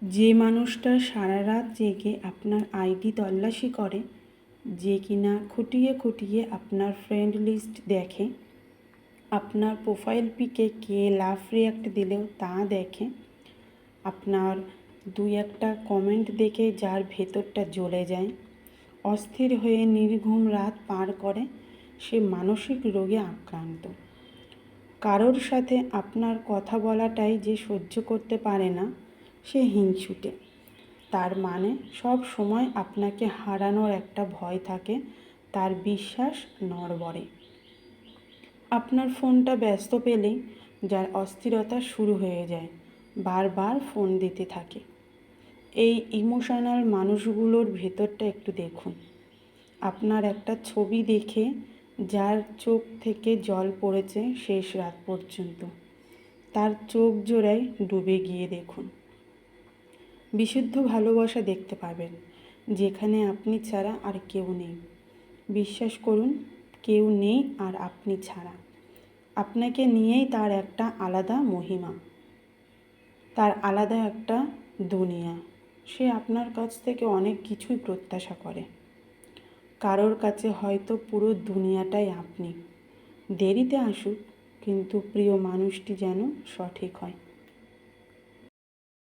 যে মানুষটা সারা রাত জেগে আপনার আইডি তল্লাশি করে, যে কিনা খুঁটিয়ে খুঁটিয়ে আপনার ফ্রেন্ড লিস্ট দেখে, আপনার প্রোফাইল পিকে কে লাভ রিয়াক্ট দিলেও তা দেখে, আপনার দুই একটা কমেন্ট দেখে যার ভেতরটা জ্বলে যায়, অস্থির হয়ে নির্ঘুম রাত পার করে, সে মানসিক রোগে আক্রান্ত। কারোর সাথে আপনার কথা বলাটাই যে সহ্য করতে পারে না, সে হিংসুটে। তার মানে সব সময় আপনাকে হারানোর একটা ভয় থাকে, তার বিশ্বাস নড়বড়ে। আপনার ফোনটা ব্যস্ত পেলেই যার অস্থিরতা শুরু হয়ে যায়, বারবার ফোন দিতে থাকে। এই ইমোশনাল মানুষগুলোর ভেতরটা একটু দেখুন। আপনার একটা ছবি দেখে যার চোখ থেকে জল পড়েছে শেষ রাত পর্যন্ত, তার চোখ জোড়ায় ডুবে গিয়ে দেখুন। বিশুদ্ধ ভালোবাসা দেখতে পাবেন, যেখানে আপনি ছাড়া আর কেউ নেই। বিশ্বাস করুন, কেউ নেই আর আপনি ছাড়া। আপনাকে নিয়েই তার একটা আলাদা মহিমা, তার আলাদা একটা দুনিয়া। সে আপনার কাছ থেকে অনেক কিছুই প্রত্যাশা করে। কারোর কাছে হয়তো পুরো দুনিয়াটাই আপনি। দেরিতে আসুক, কিন্তু প্রিয় মানুষটি যেন সঠিক হয়।